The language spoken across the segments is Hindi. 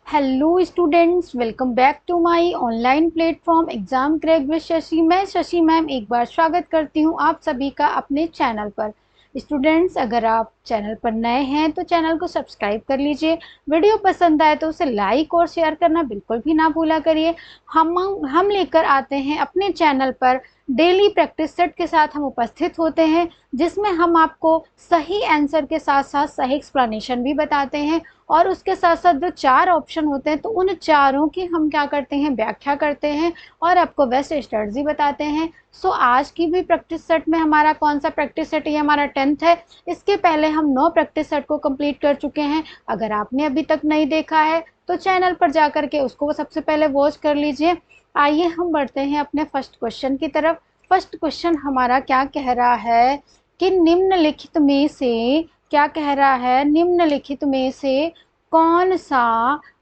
Hello students, welcome back to my online platform exam crack with Shashi. मैं शशि मैम एक बार स्वागत करती हूं आप सभी का अपने चैनल पर। स्टूडेंट्स, अगर आप चैनल पर नए हैं तो चैनल को सब्सक्राइब कर लीजिए। वीडियो पसंद आए तो उसे लाइक और शेयर करना बिल्कुल भी ना भूला करिए। हम लेकर आते हैं अपने चैनल पर डेली प्रैक्टिस सेट के साथ हम उपस्थित होते हैं, जिसमें हम आपको सही आंसर के साथ साथ सही एक्सप्लेनेशन भी बताते हैं और उसके साथ साथ जो 4 ऑप्शन होते हैं तो उन चारों की हम क्या करते हैं, व्याख्या करते हैं और आपको बेस्ट स्ट्रेटजी बताते हैं। सो आज की भी प्रैक्टिस सेट में हमारा कौन सा प्रैक्टिस सेट, ये हमारा 10th है। इसके पहले हम 9 प्रैक्टिस सेट को कंप्लीट कर चुके हैं। अगर आपने अभी तक नहीं देखा है तो चैनल पर जाकर के उसको सबसे पहले वॉच कर लीजिए। आइए हम बढ़ते हैं अपने फर्स्ट क्वेश्चन की तरफ। फर्स्ट क्वेश्चन हमारा क्या कह रहा है कि निम्नलिखित में से, क्या कह रहा है, निम्नलिखित में से कौन सा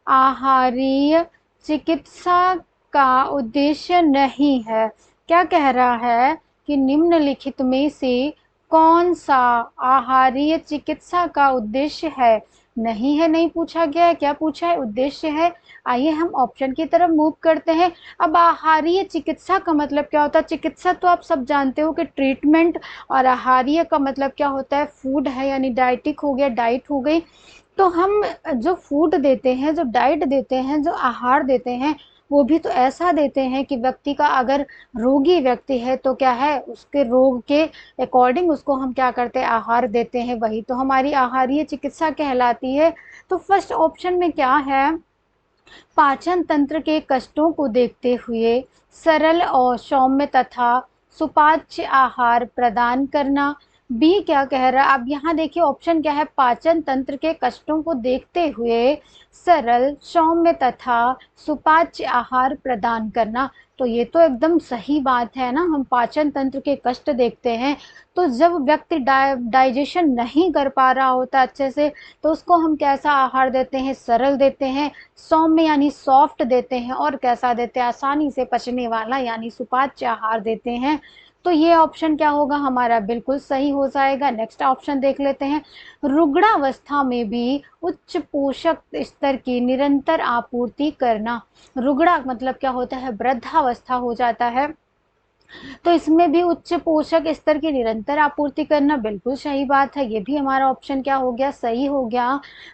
आहारीय चिकित्सा का उद्देश्य नहीं है। क्या कह रहा है कि निम्नलिखित में से कौन सा आहारीय चिकित्सा का उद्देश्य है। नहीं है, नहीं पूछा गया है, क्या पूछा है, उद्देश्य है। आइए हम ऑप्शन की तरफ मूव करते हैं। अब आहारीय चिकित्सा का मतलब क्या होता है। चिकित्सा तो आप सब जानते हो कि ट्रीटमेंट, और आहारीय का मतलब क्या होता है, फूड है, यानी डाइटिक हो गया, डाइट हो गई। तो हम जो फूड देते हैं, जो डाइट देते हैं, जो आहार देते हैं, वो भी तो ऐसा देते हैं कि व्यक्ति का, अगर रोगी व्यक्ति है तो क्या है, उसके रोग के अकॉर्डिंग उसको हम क्या करते हैं, आहार देते हैं। वही तो हमारी आहारीय चिकित्सा कहलाती है। तो फर्स्ट ऑप्शन में क्या है, पाचन तंत्र के कष्टों को देखते हुए सरल और सौम्य तथा सुपाच्य आहार प्रदान करना। बी क्या कह रहा है, अब यहाँ देखिए ऑप्शन क्या है, पाचन तंत्र के कष्टों को देखते हुए सरल, सौम्य तथा सुपाच्य आहार प्रदान करना। तो ये तो एकदम सही बात है ना। हम पाचन तंत्र के कष्ट देखते हैं तो जब व्यक्ति डाइजेशन नहीं कर पा रहा होता अच्छे से, तो उसको हम कैसा आहार देते हैं, सरल देते हैं, सौम्य यानी सॉफ्ट देते हैं, और कैसा देते हैं, आसानी से पचने वाला यानी सुपाच्य आहार देते हैं। तो ये ऑप्शन क्या होगा हमारा, बिल्कुल सही हो जाएगा। नेक्स्ट ऑप्शन देख लेते हैं। रुग्णावस्था में भी उच्च पोषक स्तर की निरंतर आपूर्ति करना। रुग्णा मतलब क्या होता है, वृद्धावस्था हो जाता है, तो इसमें भी उच्च पोषक स्तर की निरंतर आपूर्ति करना, बिल्कुल सही बात है। ये भी हमारा ऑप्शन क्या हो गया, सही हो गया।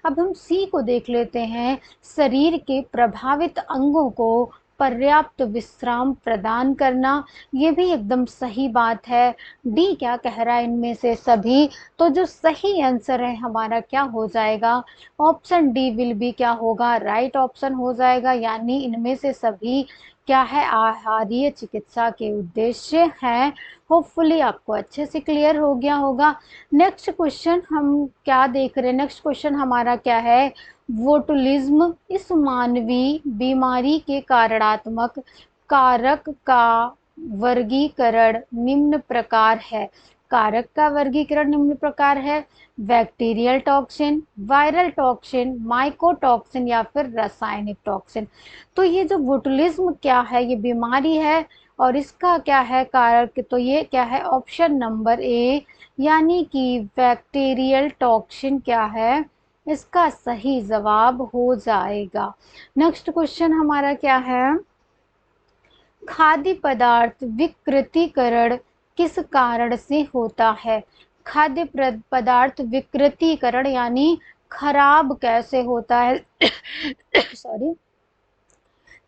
अब हम सी को देख लेते हैं। शरीर के प्रभावित अंगों को पर्याप्त विश्राम प्रदान करना, ये भी एकदम सही बात है। डी क्या कह रहा है, इनमें से सभी। तो जो सही आंसर है हमारा क्या हो जाएगा, ऑप्शन डी विल बी क्या होगा, राइट ऑप्शन हो जाएगा। यानी इनमें से सभी क्या है, आहारीय चिकित्सा के उद्देश्य हैं। होपफुली आपको अच्छे से क्लियर हो गया होगा। नेक्स्ट क्वेश्चन हम क्या देख रहे हैं, नेक्स्ट क्वेश्चन हमारा क्या है, बोटुलिज्म इस मानवीय बीमारी के कारणात्मक कारक का वर्गीकरण निम्न प्रकार है। कारक का वर्गीकरण निम्न प्रकार है, bacterial toxin, viral toxin, mycotoxin या फिर रासायनिक टॉक्सिन। तो ये जो बोटुलिज्म क्या है, ये बीमारी है और इसका क्या है कारक, तो ये क्या है, ऑप्शन नंबर ए यानी कि बैक्टीरियल टॉक्सिन क्या है, इसका सही जवाब हो जाएगा। नेक्स्ट क्वेश्चन हमारा क्या है, खाद्य पदार्थ विकृतीकरण किस कारण से होता है। खाद्य पदार्थ विकृतीकरण यानी खराब कैसे होता है सॉरी,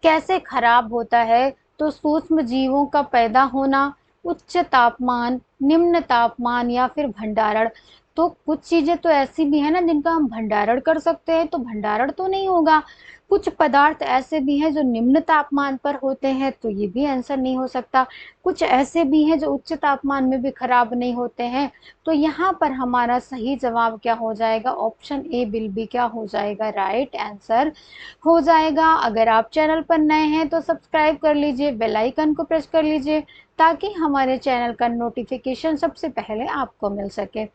कैसे खराब होता है। तो सूक्ष्म जीवों का पैदा होना, उच्च तापमान, निम्न तापमान या फिर भंडारण। तो कुछ चीजें तो ऐसी भी है ना जिनका हम भंडारण कर सकते हैं, तो भंडारण तो नहीं होगा। कुछ पदार्थ ऐसे भी हैं जो निम्न तापमान पर होते हैं, तो ये भी आंसर नहीं हो सकता। कुछ ऐसे भी हैं जो उच्च तापमान में भी खराब नहीं होते हैं। तो यहाँ पर हमारा सही जवाब क्या हो जाएगा, ऑप्शन ए विल बी क्या हो जाएगा, राइट आंसर हो जाएगा। अगर आप चैनल पर नए हैं तो सब्सक्राइब कर लीजिए, बेल आइकन को प्रेस कर लीजिए ताकि हमारे चैनल का नोटिफिकेशन सबसे पहले आपको मिल सके।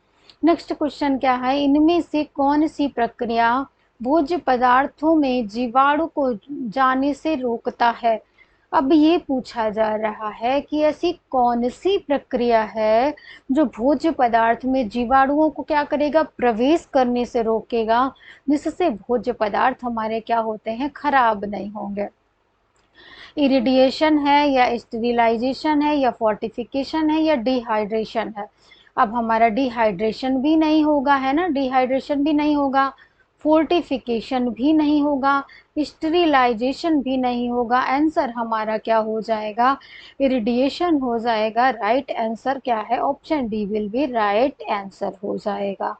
नेक्स्ट क्वेश्चन क्या है, इनमें से कौन सी प्रक्रिया भोज्य पदार्थों में जीवाणु को जाने से रोकता है। अब ये पूछा जा रहा है कि ऐसी कौन सी प्रक्रिया है जो भोज्य पदार्थ में जीवाणुओं को क्या करेगा, प्रवेश करने से रोकेगा, जिससे भोज्य पदार्थ हमारे क्या होते हैं, खराब नहीं होंगे। इरिडिएशन है या स्टेरिलाइजेशन है या फोर्टिफिकेशन है या डिहाइड्रेशन है। अब हमारा डिहाइड्रेशन भी नहीं होगा, है ना, डिहाइड्रेशन भी नहीं होगा, फोर्टिफिकेशन भी नहीं होगा, स्टेरिलाइजेशन भी नहीं होगा। आंसर हमारा क्या हो जाएगा, इरिडिएशन हो जाएगा। राइट आंसर क्या है, option D will be right answer हो जाएगा।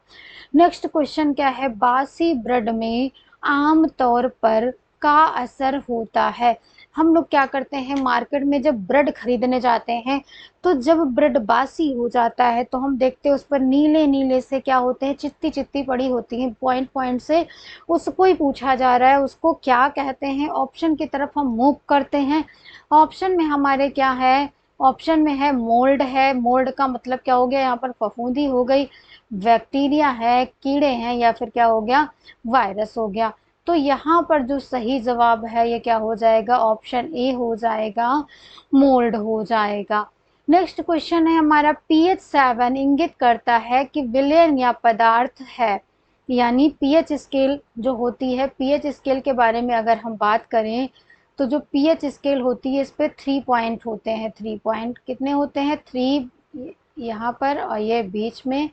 नेक्स्ट क्वेश्चन क्या है, बासी ब्रेड में आम तौर पर का असर होता है। हम लोग क्या करते हैं, मार्केट में जब ब्रेड खरीदने जाते हैं तो जब ब्रेड बासी हो जाता है तो हम देखते हैं उस पर नीले नीले से क्या होते हैं, चित्ती चित्ती पड़ी होती है, पॉइंट पॉइंट से। उसको ही पूछा जा रहा है, उसको क्या कहते हैं। ऑप्शन की तरफ हम मूव करते हैं। ऑप्शन में हमारे क्या है, ऑप्शन में है मोल्ड है। मोल्ड का मतलब क्या हो गया, यहाँ पर फफूंदी हो गई। बैक्टीरिया है, कीड़े हैं, या फिर क्या हो गया, वायरस हो गया। तो यहाँ पर जो सही जवाब है ये क्या हो जाएगा, ऑप्शन ए हो जाएगा, मोल्ड हो जाएगा। नेक्स्ट क्वेश्चन है हमारा, पीएच 7 इंगित करता है कि विलयन या पदार्थ है। यानी पीएच स्केल जो होती है, पीएच स्केल के बारे में अगर हम बात करें तो जो पीएच स्केल होती है इस पे 3 पॉइंट होते हैं। 3 पॉइंट कितने होते हैं, 3 यहाँ पर, और ये बीच में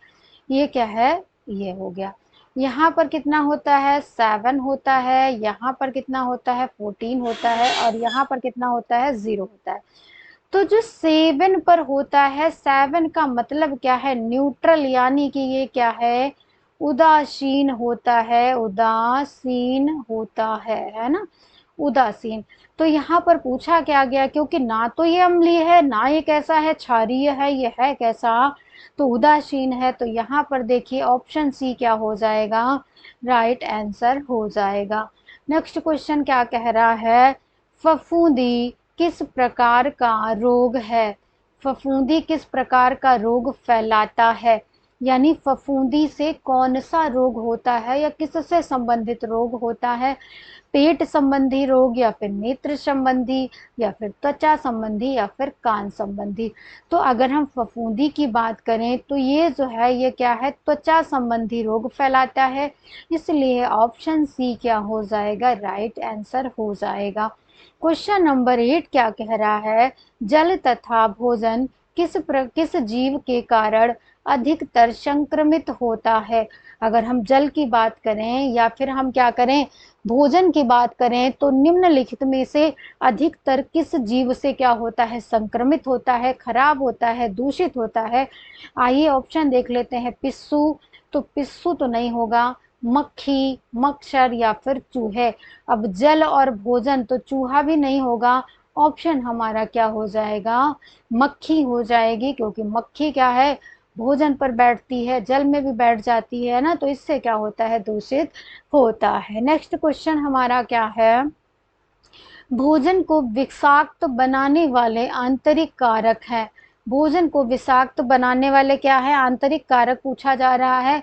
ये क्या है, ये हो गया। यहाँ पर कितना होता है, 7 होता है। यहाँ पर कितना होता है, 14 होता है। और यहाँ पर कितना होता है, 0 होता है। तो जो 7 पर होता है, 7 का मतलब क्या है, न्यूट्रल, यानी कि ये क्या है, उदासीन होता है, उदासीन होता है ना, उदासीन। तो यहाँ पर पूछा क्या गया, क्योंकि ना तो ये अम्लीय है, ना ये कैसा है, क्षारीय है, ये है कैसा, तो उदासीन है। तो यहाँ पर देखिए ऑप्शन सी क्या हो जाएगा, राइट आंसर हो जाएगा। नेक्स्ट क्वेश्चन क्या कह रहा है, फफूंदी किस प्रकार का रोग है। फफूंदी किस प्रकार का रोग फैलाता है, यानी फफूंदी से कौन सा रोग होता है या किससे संबंधित रोग होता है। पेट संबंधी रोग, या फिर नेत्र संबंधी, या फिर त्वचा संबंधी, या फिर कान संबंधी। तो अगर हम फफूंदी की बात करें तो ये जो है ये क्या है, त्वचा संबंधी रोग फैलाता है। इसलिए ऑप्शन सी क्या हो जाएगा, राइट आंसर हो जाएगा। क्वेश्चन नंबर 8 क्या कह रहा है, जल तथा भोजन किस जीव के कारण अधिकतर संक्रमित होता है। अगर हम जल की बात करें या फिर हम क्या करें, भोजन की बात करें, तो निम्नलिखित में से अधिकतर किस जीव से क्या होता है, संक्रमित होता है, खराब होता है, दूषित होता है। आइए ऑप्शन देख लेते हैं। पिस्सू, तो पिस्सू तो नहीं होगा। मक्खी, मच्छर, या फिर चूहे। अब जल और भोजन, तो चूहा भी नहीं होगा। ऑप्शन हमारा क्या हो जाएगा, मक्खी हो जाएगी, क्योंकि मक्खी क्या है, भोजन पर बैठती है, जल में भी बैठ जाती है ना, तो इससे क्या होता है, दूषित होता है। नेक्स्ट क्वेश्चन हमारा क्या है, भोजन को विषाक्त बनाने वाले आंतरिक कारक है। भोजन को विषाक्त बनाने वाले क्या है, आंतरिक कारक पूछा जा रहा है।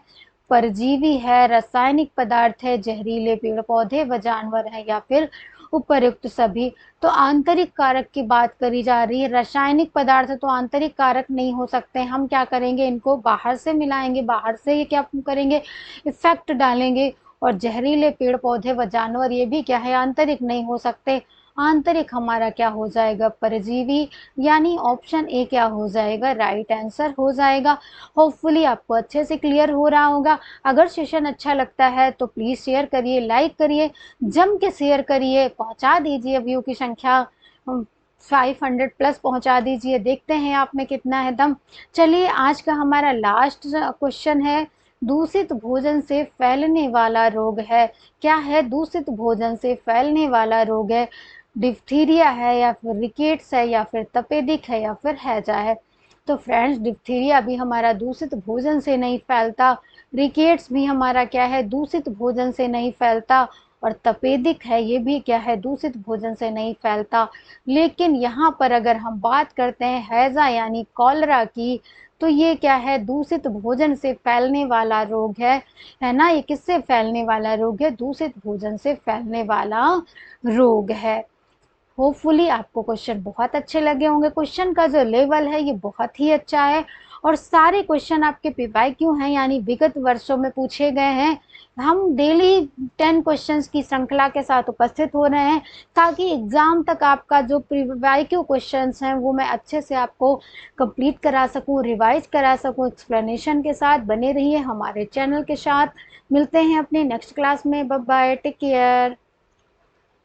परजीवी है, रासायनिक पदार्थ है, जहरीले पेड़ पौधे व जानवर है, या फिर उपर्युक्त सभी। तो आंतरिक कारक की बात करी जा रही है। रासायनिक पदार्थ तो आंतरिक कारक नहीं हो सकते। हम क्या करेंगे, इनको बाहर से मिलाएंगे, बाहर से ये क्या करेंगे, इफेक्ट डालेंगे। और जहरीले पेड़ पौधे व जानवर ये भी क्या है, आंतरिक नहीं हो सकते। आंतरिक हमारा क्या हो जाएगा, परजीवी। यानी ऑप्शन ए क्या हो जाएगा, राइट आंसर हो जाएगा। होपफुली आपको अच्छे से क्लियर हो रहा होगा। अगर सेशन अच्छा लगता है तो प्लीज शेयर करिए, लाइक करिए, जम के शेयर करिए, पहुंचा दीजिए व्यू की संख्या 500 प्लस पहुंचा दीजिए। देखते हैं आप में कितना है दम। चलिए आज का हमारा लास्ट क्वेश्चन है, दूषित भोजन से फैलने वाला रोग है। क्या है, दूषित भोजन से फैलने वाला रोग है। डिप्थीरिया है, या फिर रिकेट्स है, या फिर तपेदिक है, या फिर हैजा है। तो फ्रेंड्स, डिप्थीरिया भी हमारा दूषित भोजन से नहीं फैलता, रिकेट्स भी हमारा क्या है, दूषित भोजन से नहीं फैलता, और तपेदिक है ये भी क्या है, दूषित भोजन से नहीं फैलता। लेकिन यहाँ पर अगर हम बात करते हैं हैजा यानी कॉलरा की, तो ये क्या है, दूषित भोजन से फैलने वाला रोग है ना। ये किससे फैलने वाला रोग है, दूषित भोजन से फैलने वाला रोग है। होपफुली आपको क्वेश्चन बहुत अच्छे लगे होंगे। क्वेश्चन का जो लेवल है ये बहुत ही अच्छा है और सारे क्वेश्चन आपके पीवाईक्यू हैं, यानी विगत वर्षों में पूछे गए हैं। हम डेली 10 क्वेश्चंस की श्रृंखला के साथ उपस्थित हो रहे हैं ताकि एग्जाम तक आपका जो पीवाईक्यू क्वेश्चंस हैं वो मैं अच्छे से आपको कंप्लीट करा सकूं, रिवाइज करा सकूं एक्सप्लेनेशन के साथ। बने रहिए हमारे चैनल के साथ। मिलते हैं अपने नेक्स्ट क्लास में। Bye bye, take care.